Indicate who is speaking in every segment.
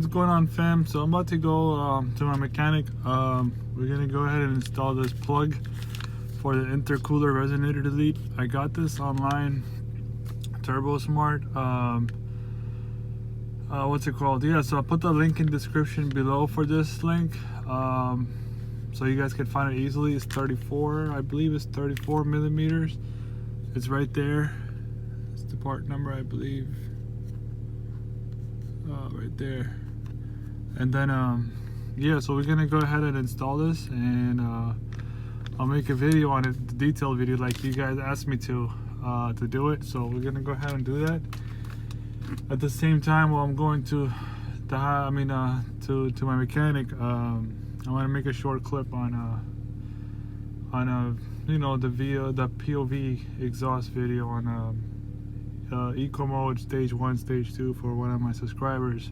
Speaker 1: going on, fam? So I'm about to go to my mechanic. We're gonna go ahead and install this plug for the intercooler resonator delete. I got this online, Turbo Smart. What's it called? Yeah, so I'll put the link in the description below for this link, so you guys can find it easily. It's 34, I believe it's 34 millimeters. It's right there. It's the part number, I believe. Right there. And then yeah, so we're gonna go ahead and install this, and I'll make a video on it, the detailed video like you guys asked me to do it. So we're gonna go ahead and do that. At the same time, while I'm going to my mechanic, I want to make a short clip on you know, the POV exhaust video on eco mode stage 1, stage 2 for one of my subscribers,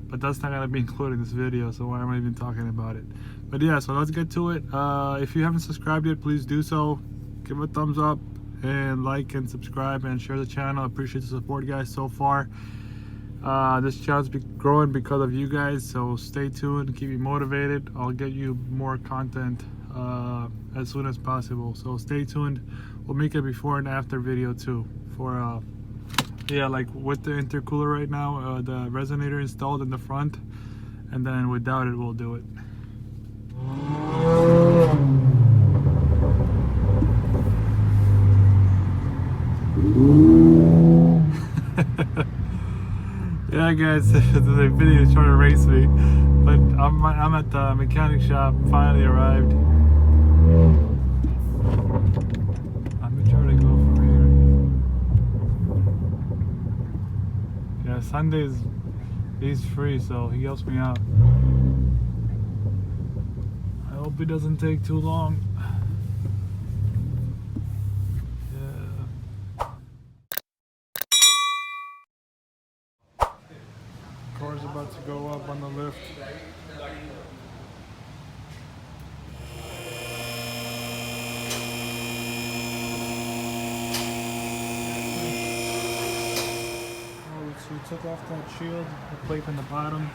Speaker 1: but that's not gonna be included in this video, so why am I even talking about it? But yeah, so let's get to it. If you haven't subscribed yet, please do so. Give a thumbs up and like and subscribe and share the channel. I appreciate the support, guys, so far. This channel's growing because of you guys, so stay tuned, keep me motivated. I'll get you more content as soon as possible, so stay tuned. We'll make a before and after video too for yeah, like with the intercooler right now, the resonator installed in the front, and then without it we'll do it. Yeah, guys, the video is trying to race me, but I'm at the mechanic shop. Finally arrived. I'm gonna try to go from here. Yeah, Sundays he's free, so he helps me out. I hope it doesn't take too long. Car's about to go up on the lift. So we took off that shield, the plate from the bottom,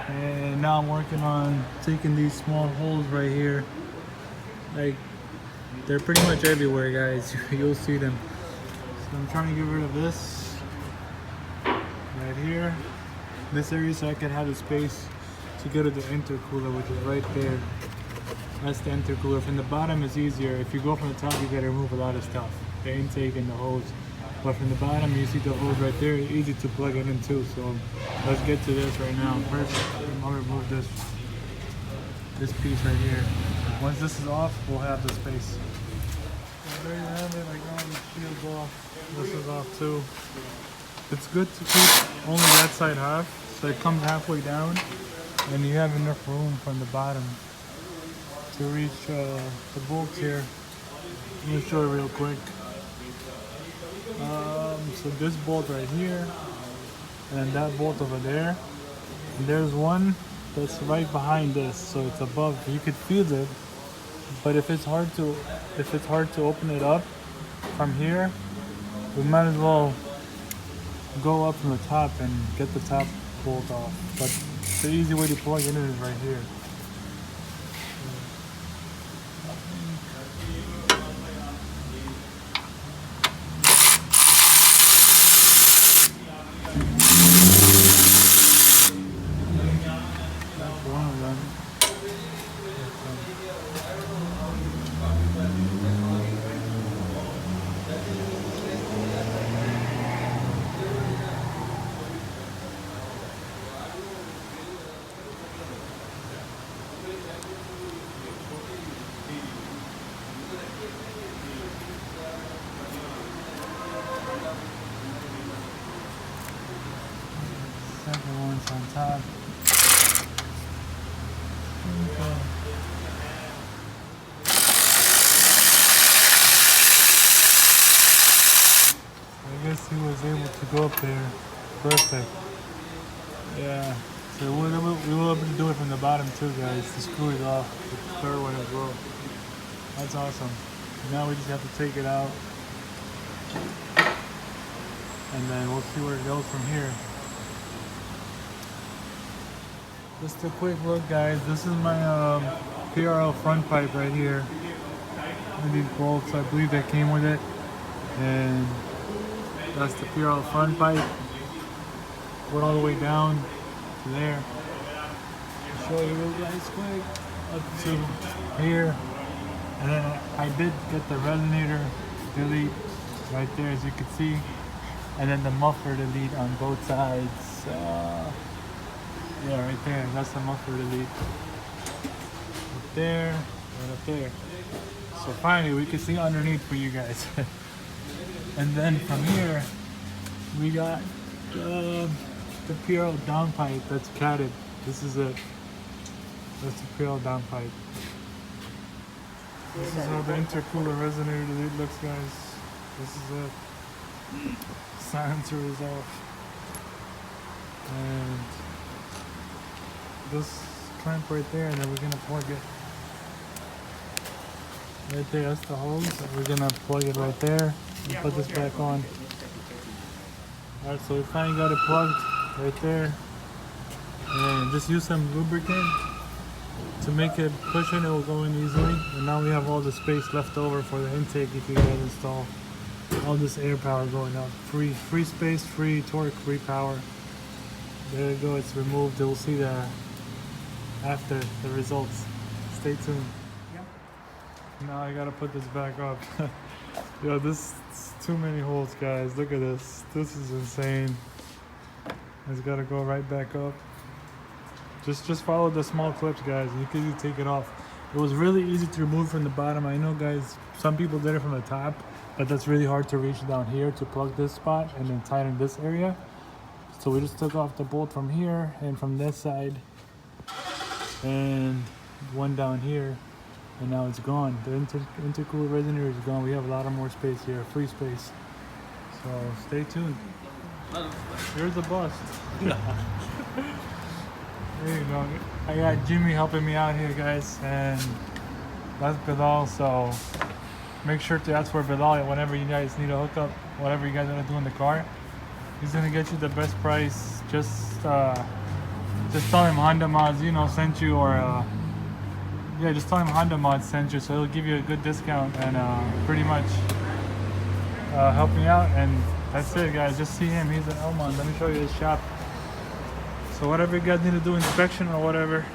Speaker 1: and now I'm working on taking these small holes right here. Like, they're pretty much everywhere, guys. You'll see them. So I'm trying to get rid of this right here, this area, so I can have the space to go to the intercooler, which is right there. That's the intercooler. From the bottom is easier. If you go from the top, you gotta remove a lot of stuff, the intake and the hose. But from the bottom, you see the hose right there, easy to plug it in too. So let's get to this right now. First, I'll remove this piece right here. Once this is off, we'll have the space. So there you have it. I got all the shields off. This is off too. It's good to keep only that side half, so it comes halfway down, and you have enough room from the bottom to reach the bolts here. Let me show you real quick. So this bolt right here, and then that bolt over there, and there's one that's right behind this, so it's above. You could feel it, but if it's hard to open it up from here, we might as well go up from the top and get the top bolt off. But the easy way to plug it in is right here. That's one of them. Second one's on top. Okay. I guess he was able to go up there. Perfect. Yeah. So we will able to do it from the bottom too, guys. The screw is off. The third one as well. That's awesome. Now we just have to take it out, and then we'll see where it goes from here. Just a quick look, guys. This is my PRL front pipe right here. And these bolts, I believe they came with it. And that's the PRL front pipe. Went all the way down to there. I'll show you real guys quick. Up to here. And then I did get the resonator delete right there, as you can see. And then the muffler delete on both sides. Yeah, right there. That's the muffler delete. Up there and up there. So finally, we can see underneath for you guys. And then from here, we got the PRL down pipe that's catted. This is it. That's the PRL down pipe. This is how the intercooler resonator delete looks, guys. This is it. Silencer is off. And this clamp right there, and then we're gonna plug it right there. That's the hose. We're gonna plug it right there and put this back on. Alright, so we finally got it plugged right there, and just use some lubricant to make it push in. It will go in easily, and now we have all the space left over for the intake if you guys install all this air power going up. Free space, free torque, free power. There you go, it's removed. We'll see the after the results. Stay tuned. Yep. Now I gotta put this back up. Yo, this is too many holes, guys. Look at this. This is insane. It's gotta go right back up. Just follow the small clips, guys. You can easily take it off. It was really easy to remove from the bottom. I know, guys, some people did it from the top, but that's really hard to reach down here to plug this spot and then tighten this area. So we just took off the bolt from here and from this side and one down here, and now it's gone. The intercooler resonator is gone. We have a lot of more space here, free space. So stay tuned. Here's the bust. There you go. I got Jimmy helping me out here, guys, and that's Bilal. So make sure to ask for Bilal whenever you guys need a hookup, whatever you guys want to do in the car. He's gonna get you the best price. Just tell him Honda Mods, sent you, or yeah, just tell him Honda Mods sent you, so he'll give you a good discount and pretty much help me out. And that's it, guys. Just see him. He's in Elmont. Let me show you his shop. So whatever you guys need to do, inspection or whatever,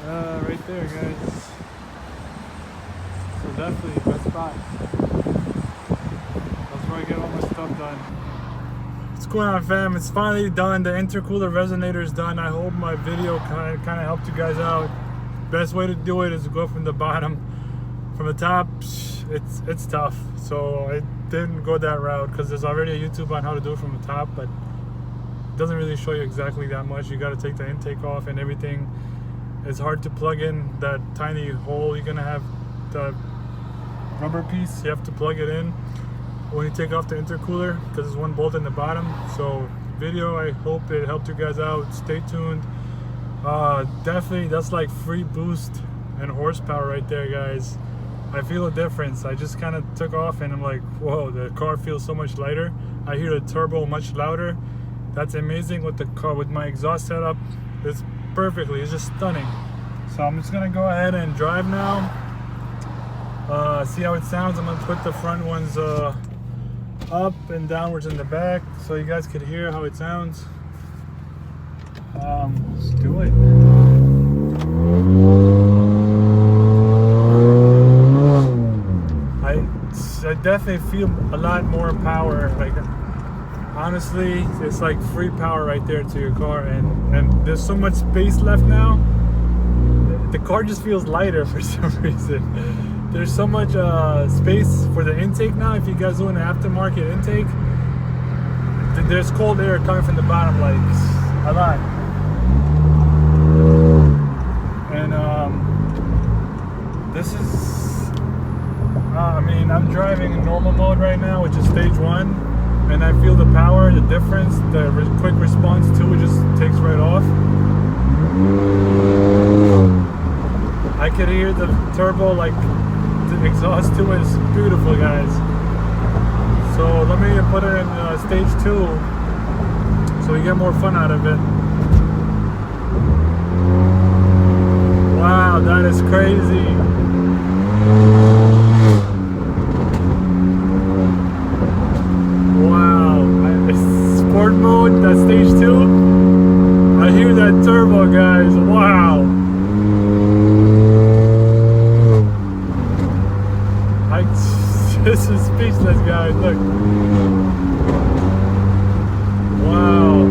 Speaker 1: right there, guys. So definitely best spot. That's where I get all my stuff done. What's going on, fam? It's finally done. The intercooler resonator is done. I hope my video kind of helped you guys out. Best way to do it is to go from the bottom. From the top, it's tough. So I didn't go that route because there's already a YouTube on how to do it from the top, but it doesn't really show you exactly that much. You got to take the intake off and everything. It's hard to plug in that tiny hole. You're gonna have the rubber piece. You have to plug it in when you take off the intercooler because there's one bolt in the bottom. So video, I hope it helped you guys out. Stay tuned. Definitely, that's like free boost and horsepower right there, guys. I feel a difference. I just kind of took off and I'm like, whoa, the car feels so much lighter. I hear the turbo much louder. That's amazing with the car, with my exhaust setup. It's perfectly, it's just stunning. So I'm just gonna go ahead and drive now. See how it sounds. I'm gonna put the front ones up and downwards in the back so you guys could hear how it sounds. Let's do it. I definitely feel a lot more power. Like, honestly, it's like free power right there to your car, and there's so much space left now. The car just feels lighter for some reason. There's so much space for the intake now. If you guys do an aftermarket intake, there's cold air coming from the bottom, like a lot. And this is I mean, I'm driving in normal mode right now, which is stage 1, and I feel the power, the difference, the quick response too. It just takes right off. I could hear the turbo, like the exhaust to it is beautiful, guys. So let me put it in stage 2 so we get more fun out of it. Wow, that is crazy. Wow, sport mode, that's stage 2. I hear that turbo, guys. Wow. This is speechless, guys. Look. Wow.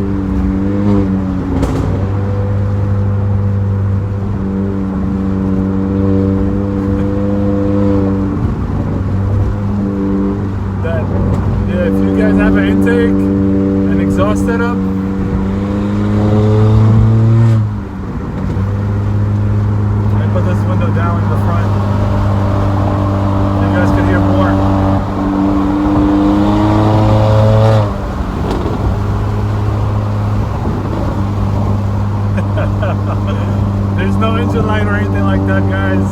Speaker 1: That, yeah, if you guys have an intake and exhaust setup, I put this window down in the front. You guys can hear more. There's no engine light or anything like that, guys.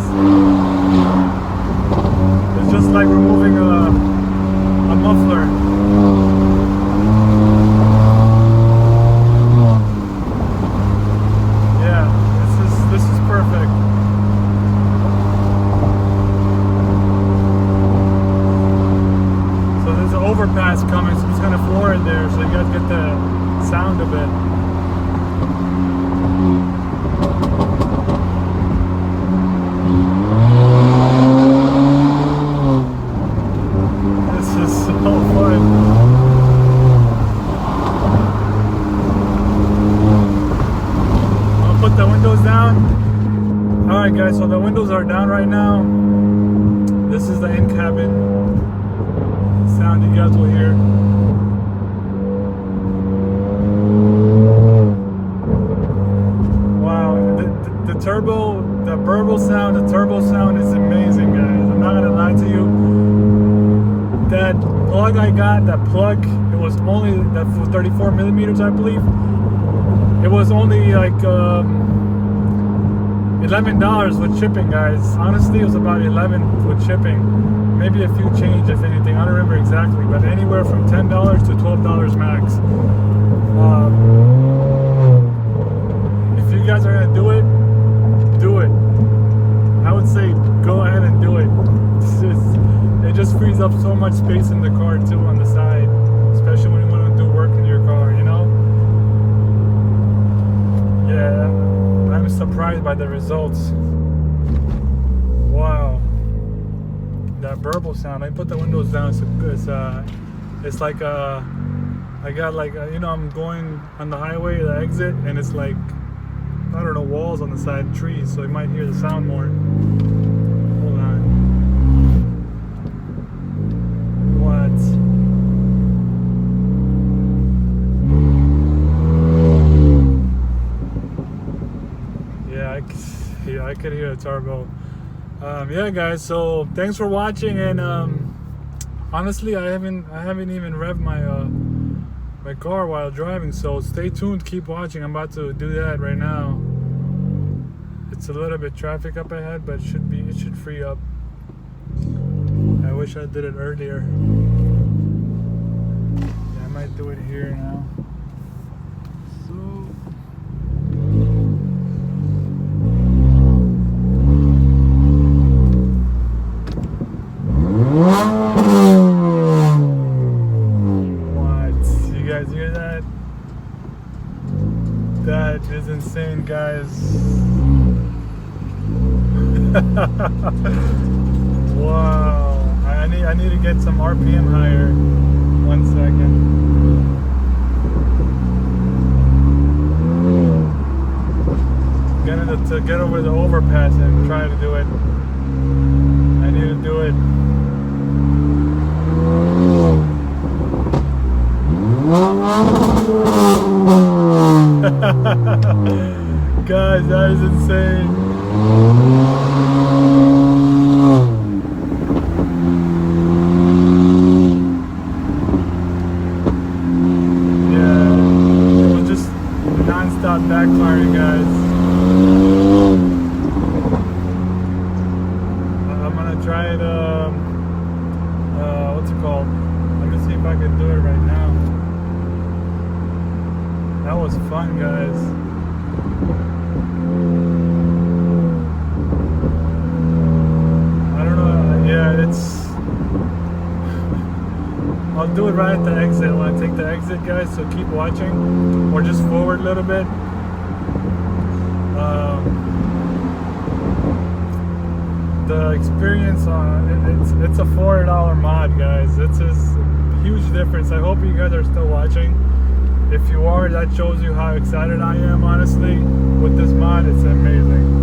Speaker 1: It's just like removing a muffler. Yeah, this is perfect. So there's an overpass coming, so I'm just gonna floor it there so you guys get the sound of it. This is so fun. I'll put the windows down. Alright guys, so the windows are down right now. This is the in-cabin sound you guys will hear. The turbo, the burble sound, the turbo sound is amazing, guys. I'm not gonna lie to you. That plug I got, that plug, it was only that for 34 millimeters, I believe. It was only like $11 with shipping, guys. Honestly, it was about 11 with shipping. Maybe a few change, if anything. I don't remember exactly, but anywhere from $10 to $12 max. If you guys are gonna do it, do it. I would say go ahead and do it. It just frees up so much space in the car too on the side, especially when you want to do work in your car, you know? Yeah, I'm surprised by the results. Wow. That burble sound, I put the windows down, it's like I got like, you know, I'm going on the highway, the exit, and it's like, I don't know, walls on the side, trees, so you might hear the sound more. Hold on. What? Yeah, I could hear the turbo. Yeah, guys. So thanks for watching, and honestly, I haven't even revved my car while driving, so stay tuned, keep watching. I'm about to do that right now. It's a little bit traffic up ahead, but it should free up. I wish I did it earlier. Yeah, I might do it here now. So guys hear that? That is insane, guys. Wow. I need to get some RPM higher. 1 second. To get over the overpass and try to do it. I need to do it. Guys, that is insane. Yeah, it was just non-stop backfiring, guys. I'm gonna try it, what's it called? Let me see if I can do it right now. That was fun, guys. I don't know. Yeah, it's. I'll do it right at the exit when I take the exit, guys. So keep watching, or just forward a little bit. The experience on it's a $4 mod, guys. It's a huge difference. I hope you guys are still watching. If you are, that shows you how excited I am, honestly, with this mod. It's amazing.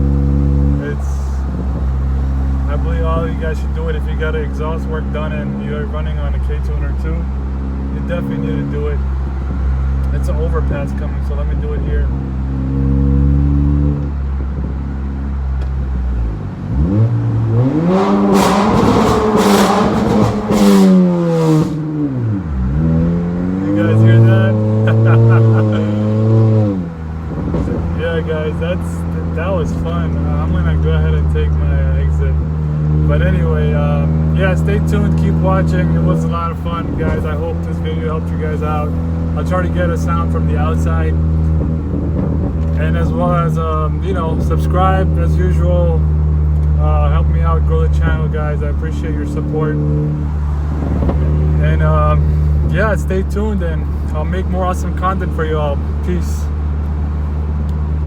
Speaker 1: I believe all of you guys should do it. If you got an exhaust work done and you're running on a Ktuner too, you definitely need to do it. It's an overpass coming, so let me do it here. You guys hear that? Yeah, guys, that was fun. I'm gonna go ahead and take my exit. But anyway, yeah, stay tuned, keep watching. It was a lot of fun, guys. I hope this video helped you guys out. I'll try to get a sound from the outside, and as well as you know, subscribe as usual. Help me out, grow the channel, guys. I appreciate your support. And yeah, stay tuned, and I'll make more awesome content for you all. Peace.